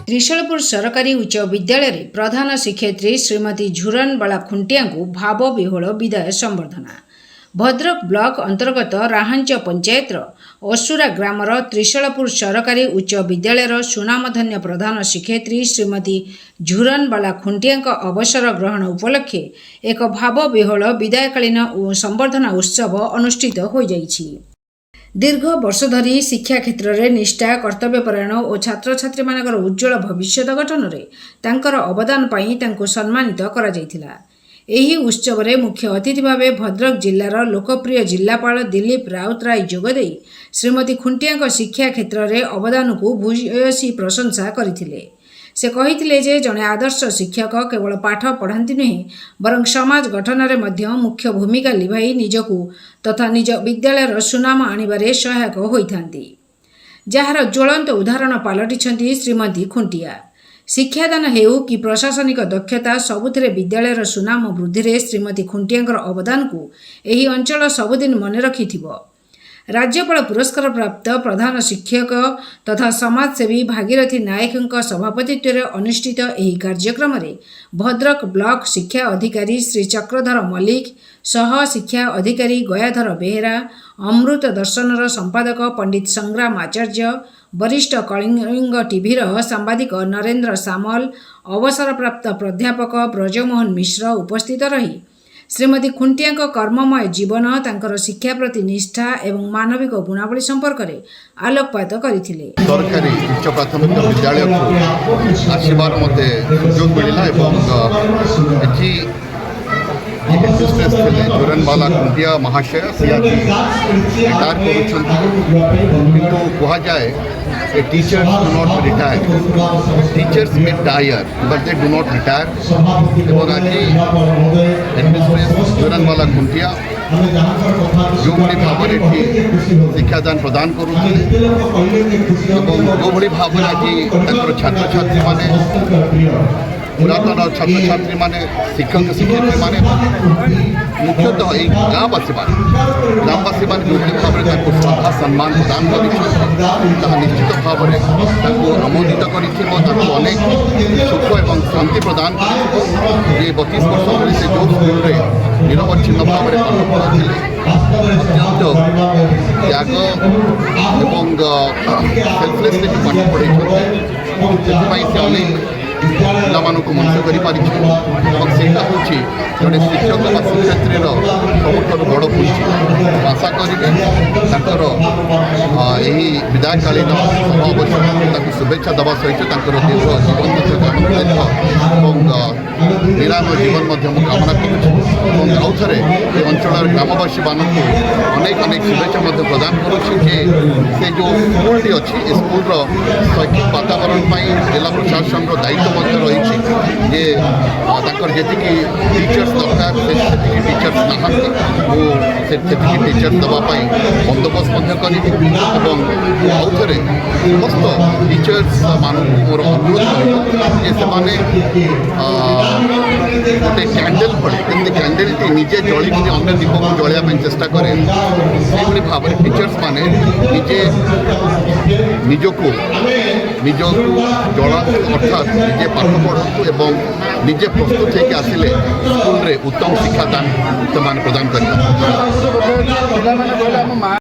त्रिशूलपुर सरकारी उच्च विद्यालय रे प्रधान शिक्षयित्री श्रीमती झुरन बाला खुंटिया को भाव विह्वल विदाय संबर्धना। भद्रक ब्लॉक अंतर्गत राहांच पंचायतर असुरा ग्रामर त्रिशूलपुर सरकारी उच्च विद्यालय सुनामधन्य प्रधान शिक्षयित्री श्रीमती झुरन बाला खुंटिया अवसर ग्रहण उपलक्षे एक भाव विह्वल विदायकालीन संबर्धना उत्सव अनुष्ठित हो जाइछि। दीर्घ वर्ष धरी शिक्षा क्षेत्र में निष्ठा कर्तव्यपरायण और छात्र छात्री मानकर उज्जवल भविष्य गठन में तांकर अवदान पाई तांको सम्मानित करा जायथिला। एही उत्सव में मुख्य अतिथि भाव भद्रक जिलार लोकप्रिय जिलापाल दिलीप राउतराय जोगदे श्रीमती खुंटिया शिक्षा क्षेत्र में अवदान को भूयसी प्रशंसा करथिले। से कहिथिले जे जड़े आदर्श शिक्षक केवल पाठ पढ़ाती नुहे बरं समाज गठन में मध्य मुख्य भूमिका लिभाई निजकू तथा निज विद्यालयर सुनाम आनिबारे सहायक होइथांती, जार ज्वलंत उदाहरण पालटिछंती श्रीमती खुंटिया। शिक्षादान हेउ कि प्रशासनिक दक्षता सबुथिरे विद्यालयर सुनाम वृद्धि में श्रीमती खुंटिया अवदान को एही अंचल सबुदिन मन रखिथिबो। राज्यपाल पुरस्कार प्राप्त प्रधान शिक्षक तथा समाजसेवी भागीरथी नायक सभापतित्व में अनुष्ठित एही कार्यक्रम में भद्रक ब्लॉक शिक्षा अधिकारी श्री चक्रधर मल्लिक, सह शिक्षा अधिकारी गयाधर बेहेरा, अमृत दर्शनर संपादक पंडित संग्राम आचार्य, वरिष्ठ कलिंग टीवीर सांबादिक नरेंद्र सामल, अवसर प्राप्त प्राध्यापक ब्रजमोहन मिश्र उपस्थित रही श्रीमती खुंटिया कर्ममय जीवन तांकर शिक्षा प्रति निष्ठा एवं मानविक गुणावली संपर्क में आलोकपात करथिले। सरकारी उच्च प्राथमिक विद्यालय को आसीबार मते सुयोग मिलला एवं एठी हेडमिस्ट्रेस थे झुरनबाला खुंटिया महाशय सीआरपी रिटायर किंतु कह जाए teachers do not retire, teachers may tyre but they do not retire. एवं आज हेडमिस्ट्रेस झुरनबाला खुंटिया जो भाई भाव में शिक्षादान प्रदान करुले जो भाई भाव में आज छात्र छात्री माने पुरातन छात्र छात्री माने शिक्षक शिक्षयित्री माने मुख्यतः ये गाँववासी मान जो भाव में श्रद्धा सम्मान प्रदान कर निश्चित भाव में आमोदित कर अनेक सुख और शांति प्रदान कर 32 वर्ष धरी से जो स्कूल निरवच्छिन्न भाव में पाठ पढ़ाते अत्यंत त्याग एवं सेल्फलेसली पाठ पढ़ाई से अनेक पिला मनुष्य करें जड़े शिक्षक व शिक्षयित्री सबुठ बड़ पूंजी। आशा करें यही विदायकालीन सभा अवसर शुभेच्छा देवा सहित दीर्घ जीवन निरामय जीवन कामना करुँच आउ थे अंचल ग्रामवासी मानक अनेक अनेक शुभेच्छा प्रदान करुँचे से जो स्कूल अच्छी स्कूल शैक्षिक वातावरण जिला प्रशासन दायित्व रही जी टीचर्स दरकार से टीचर्स नहांती टीचर्स देवाई बंदोबस्त करी आउ थे समस्त टीचर्स मानक मोर अनुरोध गोटे कैंडल पड़े जमी कैंडलटी निजे जलिक अन्य दीप को जलिया चेष्टा कै भाव में टीचर्स माने निजे निजको जला अर्थात निजे पाठ पढ़ु एवं निजे प्रस्तुत होकर आसिले स्कूल रे उत्तम शिक्षादान प्रदान कर।